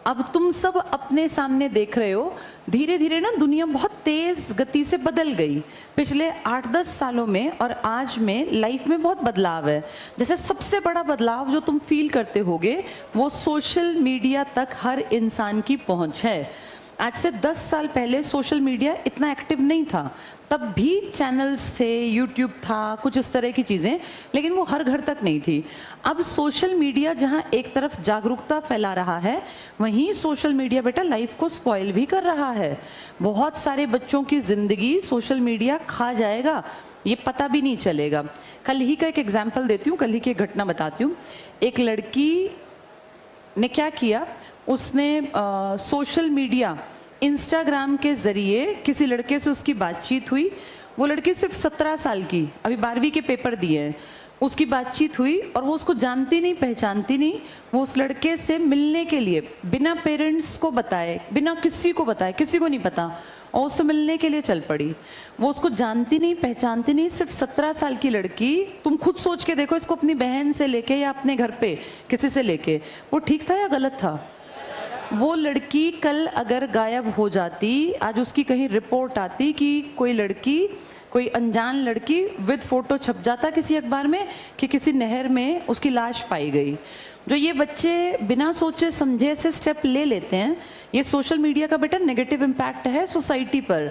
अब तुम सब अपने सामने देख रहे हो, धीरे धीरे ना दुनिया बहुत तेज गति से बदल गई पिछले 8-10 सालों में, और आज में लाइफ में बहुत बदलाव है। जैसे सबसे बड़ा बदलाव जो तुम फील करते होगे वो सोशल मीडिया तक हर इंसान की पहुंच है। आज से 10 साल पहले सोशल मीडिया इतना एक्टिव नहीं था, तब भी चैनल्स थे, यूट्यूब था, कुछ इस तरह की चीज़ें, लेकिन वो हर घर तक नहीं थी। अब सोशल मीडिया जहाँ एक तरफ जागरूकता फैला रहा है, वहीं सोशल मीडिया बेटा लाइफ को स्पॉइल भी कर रहा है। बहुत सारे बच्चों की ज़िंदगी सोशल मीडिया खा जाएगा, ये पता भी नहीं चलेगा। कल ही का एक एग्जाम्पल देती हूँ, कल ही की एक घटना बताती हूँ। एक लड़की ने क्या किया, उसने सोशल मीडिया इंस्टाग्राम के ज़रिए किसी लड़के से उसकी बातचीत हुई। वो लड़की सिर्फ 17 साल की, अभी 12वीं के पेपर दिए हैं। उसकी बातचीत हुई और वो उसको जानती नहीं, पहचानती नहीं। वो उस लड़के से मिलने के लिए बिना पेरेंट्स को बताए, बिना किसी को बताए, किसी को नहीं पता, और उससे मिलने के लिए चल पड़ी। वो उसको जानती नहीं, पहचानती नहीं, सिर्फ 17 साल की लड़की। तुम खुद सोच के देखो, इसको अपनी बहन से लेके या अपने घर पे किसी से लेके, वो ठीक था या गलत था? वो लड़की कल अगर गायब हो जाती, आज उसकी कहीं रिपोर्ट आती कि कोई लड़की, कोई अनजान लड़की विद फोटो छप जाता किसी अखबार में कि किसी नहर में उसकी लाश पाई गई। जो ये बच्चे बिना सोचे समझे से स्टेप ले लेते हैं, ये सोशल मीडिया का बेटा नेगेटिव इम्पैक्ट है सोसाइटी पर।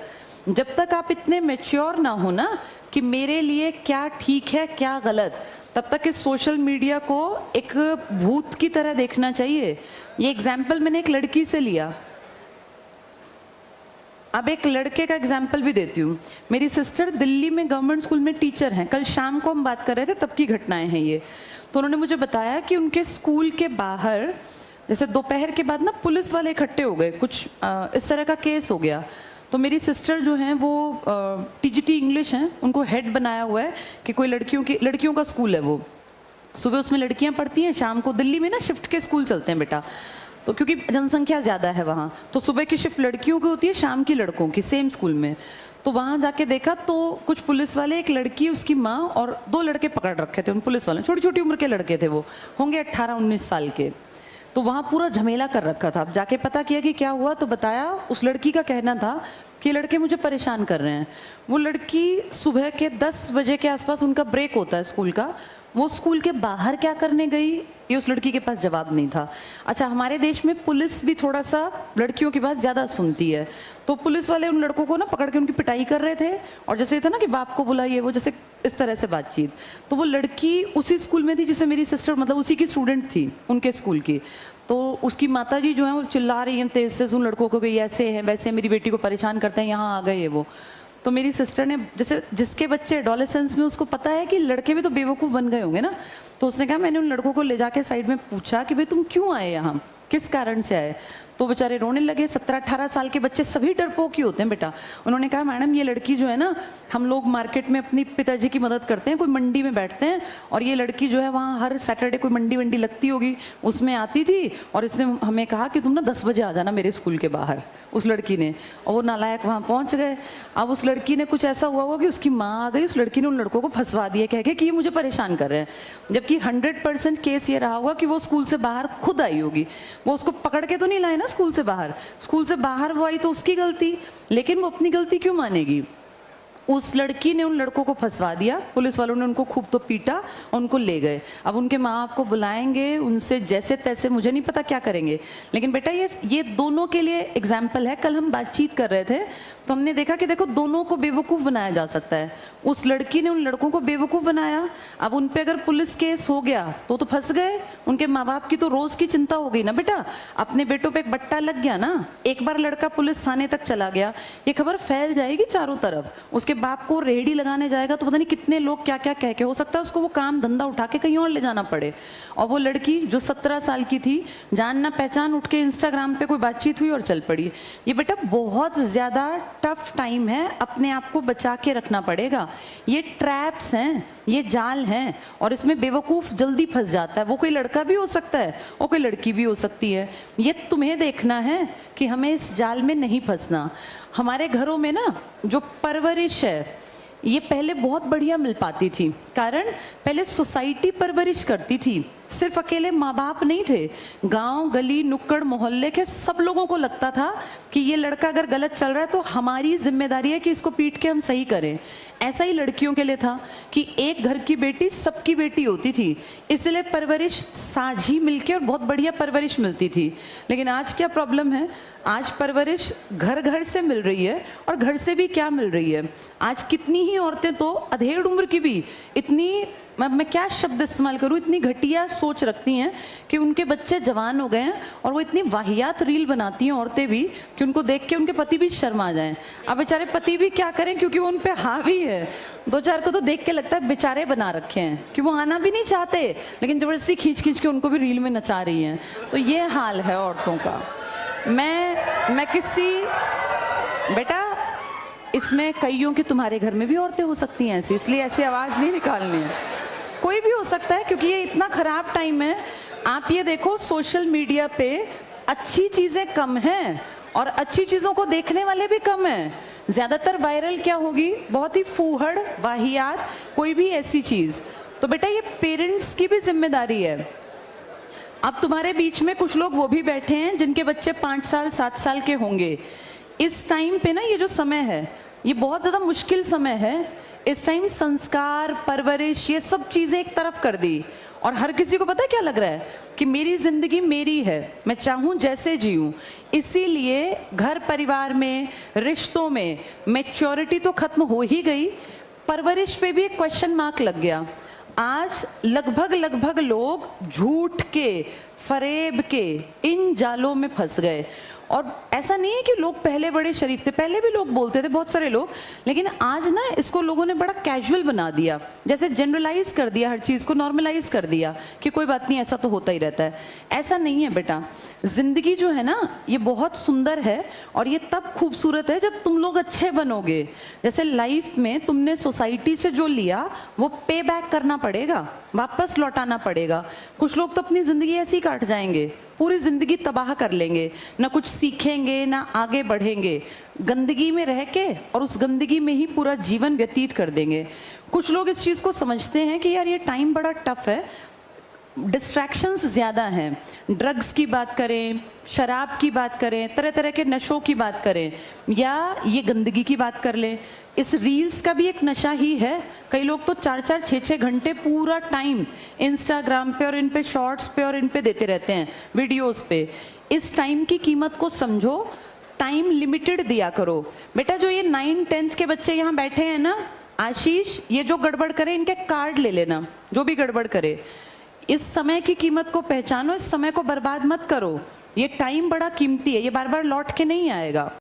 जब तक आप इतने मैच्योर ना हो ना कि मेरे लिए क्या ठीक है क्या गलत, तब तक इस सोशल मीडिया को एक भूत की तरह देखना चाहिए। ये एग्जाम्पल मैंने एक लड़की से लिया, अब एक लड़के का एग्जाम्पल भी देती हूँ। मेरी सिस्टर दिल्ली में गवर्नमेंट स्कूल में टीचर हैं। कल शाम को हम बात कर रहे थे, तब की घटनाएं हैं ये। तो उन्होंने मुझे बताया कि उनके स्कूल के बाहर जैसे दोपहर के बाद ना पुलिस वाले इकट्ठे हो गए, कुछ इस तरह का केस हो गया। तो मेरी सिस्टर जो हैं वो टीजीटी इंग्लिश हैं, उनको हेड बनाया हुआ है कि कोई लड़कियों का स्कूल है। वो सुबह उसमें लड़कियां पढ़ती हैं, शाम को दिल्ली में ना शिफ्ट के स्कूल चलते हैं बेटा, तो क्योंकि जनसंख्या ज़्यादा है वहाँ, तो सुबह की शिफ्ट लड़कियों की होती है, शाम की लड़कों की, सेम स्कूल में। तो वहाँ जाके देखा तो कुछ पुलिस वाले, एक लड़की, उसकी माँ और 2 लड़के पकड़ रखे थे उन पुलिस वालों। छोटी छोटी उम्र के लड़के थे, वो होंगे 18-19 साल के। तो वहाँ पूरा झमेला कर रखा था। अब जाके पता किया कि क्या हुआ, तो बताया उस लड़की का कहना था कि लड़के मुझे परेशान कर रहे हैं। वो लड़की सुबह के 10 बजे के आसपास, उनका ब्रेक होता है स्कूल का, वो स्कूल के बाहर क्या करने गई, ये उस लड़की के पास जवाब नहीं था। अच्छा, हमारे देश में पुलिस भी थोड़ा सा लड़कियों की बात ज़्यादा सुनती है, तो पुलिस वाले उन लड़कों को ना पकड़ के उनकी पिटाई कर रहे थे। और जैसे था ना कि बाप को बुलाइए, वो जैसे इस तरह से बातचीत। तो वो लड़की उसी स्कूल में थी जिसे मेरी सिस्टर, मतलब उसी की स्टूडेंट थी, उनके स्कूल की। तो उसकी माताजी जो है वो चिल्ला रही हैं तेज से उन लड़कों को कि ऐसे हैं वैसे, मेरी बेटी को परेशान करते हैं, यहाँ आ गए वो। तो मेरी सिस्टर ने, जैसे जिसके बच्चे एडोलेसेंस में, उसको पता है कि लड़के भी तो बेवकूफ़ बन गए होंगे ना, तो उसने कहा, मैंने उन लड़कों को ले जाके साइड में पूछा कि भाई तुम क्यों आए यहाँ, किस कारण से आए। तो बेचारे रोने लगे। 17-18 साल के बच्चे सभी डरपोक ही होते हैं बेटा। उन्होंने कहा, मैडम ये लड़की जो है ना, हम लोग मार्केट में अपनी पिताजी की मदद करते हैं, कोई मंडी में बैठते हैं, और ये लड़की जो है वहाँ हर सैटरडे कोई मंडी वंडी लगती होगी, उसमें आती थी, और इसने हमें कहा कि तुम ना 10 बजे आ जाना मेरे स्कूल के बाहर, उस लड़की ने। और वो नालायक वहाँ पहुँच गए। अब उस लड़की ने, कुछ ऐसा हुआ होगा कि उसकी माँ आ गई, उस लड़की ने उन लड़कों को फंसवा दिया कह के कि ये मुझे परेशान कर रहे हैं, जबकि 100% केस ये रहा होगा कि वो स्कूल से बाहर खुद आई होगी। वो उसको पकड़ के तो नहीं लाए ना स्कूल से बाहर, स्कूल से बाहर वो आई तो उसकी गलती, लेकिन वो अपनी गलती क्यों मानेगी। उस लड़की ने उन लड़कों को फंसवा दिया, पुलिस वालों ने उनको खूब तो पीटा और उनको ले गए। अब उनके माँ बाप को बुलाएंगे, उनसे जैसे तैसे, मुझे नहीं पता क्या करेंगे, लेकिन बेटा ये दोनों के लिए एग्जाम्पल है। कल हम बातचीत कर रहे थे तो हमने देखा कि देखो दोनों को बेवकूफ़ बनाया जा सकता है। उस लड़की ने उन लड़कों को बेवकूफ़ बनाया, अब उन पे अगर पुलिस केस हो गया तो फंस गए। उनके माँ बाप की तो रोज़ की चिंता हो गई ना बेटा, अपने बेटों पे एक बट्टा लग गया ना, एक बार लड़का पुलिस थाने तक चला गया, ये खबर फैल जाएगी चारों तरफ, उसके बाप को रेहड़ी लगाने जाएगा तो पता नहीं कितने लोग क्या क्या कह के, हो सकता है उसको वो काम धंधा उठा के कहीं और ले जाना पड़े। और वो लड़की जो 17 साल की थी, जान ना पहचान, उठ के इंस्टाग्राम पे कोई बातचीत हुई और चल पड़ी। ये बेटा बहुत ज़्यादा टफ टाइम है, अपने आप को बचा के रखना पड़ेगा। ये ट्रैप्स हैं, ये जाल हैं, और इसमें बेवकूफ़ जल्दी फंस जाता है। वो कोई लड़का भी हो सकता है और कोई लड़की भी हो सकती है। ये तुम्हें देखना है कि हमें इस जाल में नहीं फंसना। हमारे घरों में ना जो परवरिश है, ये पहले बहुत बढ़िया मिल पाती थी, कारण पहले सोसाइटी परवरिश करती थी, सिर्फ अकेले माँ बाप नहीं थे, गांव गली नुक्कड़ मोहल्ले के सब लोगों को लगता था कि ये लड़का अगर गलत चल रहा है तो हमारी जिम्मेदारी है कि इसको पीट के हम सही करें। ऐसा ही लड़कियों के लिए था कि एक घर की बेटी सबकी बेटी होती थी, इसलिए परवरिश साझी मिलके और बहुत बढ़िया परवरिश मिलती थी। लेकिन आज क्या प्रॉब्लम है, आज परवरिश घर घर से मिल रही है, और घर से भी क्या मिल रही है, आज कितनी ही औरतें तो अधेड़ उम्र की भी इतनी, मैं क्या शब्द इस्तेमाल करूं, इतनी घटिया सोच रखती हैं कि उनके बच्चे जवान हो गए हैं और वो इतनी वाहियात रील बनाती हैं औरतें भी कि उनको देख के उनके पति भी शर्मा जाएं। अब बेचारे पति भी क्या करें, क्योंकि वो उन पे हावी है। दो चार को तो देख के लगता है बेचारे बना रखे हैं कि वो आना भी नहीं चाहते, लेकिन जबरदस्ती खींच खींच के उनको भी रील में नचा रही हैं। तो ये हाल है औरतों का। मैं किसी बेटा, इसमें कईयों की तुम्हारे घर में भी औरतें हो सकती हैं ऐसी, इसलिए ऐसी आवाज नहीं निकालनी है। कोई भी हो सकता है, क्योंकि ये इतना खराब टाइम है। आप ये देखो, सोशल मीडिया पे अच्छी चीजें कम हैं और अच्छी चीजों को देखने वाले भी कम हैं। ज्यादातर वायरल क्या होगी, बहुत ही फूहड़ वाहियात कोई भी ऐसी चीज। तो बेटा ये पेरेंट्स की भी जिम्मेदारी है। अब तुम्हारे बीच में कुछ लोग वो भी बैठे हैं जिनके बच्चे 5 साल 7 साल के होंगे। इस टाइम पे ना, ये जो समय है ये बहुत ज्यादा मुश्किल समय है। इस टाइम संस्कार, परवरिश, ये सब चीजें एक तरफ कर दी, और हर किसी को पता है क्या लग रहा है कि मेरी जिंदगी मेरी है, मैं चाहूं जैसे जीऊं। इसीलिए घर परिवार में, रिश्तों में मैच्योरिटी तो खत्म हो ही गई, परवरिश पे भी एक क्वेश्चन मार्क लग गया। आज लगभग लोग झूठ के, फरेब के इन जालों में फंस गए। और ऐसा नहीं है कि लोग पहले बड़े शरीफ थे, पहले भी लोग बोलते थे बहुत सारे लोग, लेकिन आज ना इसको लोगों ने बड़ा कैजुअल बना दिया, जैसे जनरलाइज कर दिया, हर चीज को नॉर्मलाइज कर दिया कि कोई बात नहीं, ऐसा तो होता ही रहता है। ऐसा नहीं है बेटा, जिंदगी जो है ना ये बहुत सुंदर है, और ये तब खूबसूरत है जब तुम लोग अच्छे बनोगे। जैसे लाइफ में तुमने सोसाइटी से जो लिया वो पे बैक करना पड़ेगा, वापस लौटाना पड़ेगा। कुछ लोग तो अपनी जिंदगी ऐसी काट जाएंगे, पूरी जिंदगी तबाह कर लेंगे, ना कुछ सीखेंगे ना आगे बढ़ेंगे, गंदगी में रह के और उस गंदगी में ही पूरा जीवन व्यतीत कर देंगे। कुछ लोग इस चीज को समझते हैं कि यार ये टाइम बड़ा टफ है, डिस्ट्रैक्शंस ज़्यादा हैं, ड्रग्स की बात करें, शराब की बात करें, तरह तरह के नशों की बात करें, या ये गंदगी की बात कर लें। इस रील्स का भी एक नशा ही है। कई लोग तो 4-4, 6-6 घंटे पूरा टाइम इंस्टाग्राम पे और इन पे शॉर्ट्स पे और इन पे देते रहते हैं, वीडियोस पे। इस टाइम की कीमत को समझो, टाइम लिमिटेड दिया करो। बेटा जो ये 9-10th के बच्चे यहाँ बैठे हैं ना, आशीष, ये जो गड़बड़ करे इनके कार्ड ले लेना, जो भी गड़बड़ करे। इस समय की कीमत को पहचानो, इस समय को बर्बाद मत करो। ये टाइम बड़ा कीमती है, ये बार बार लौट के नहीं आएगा।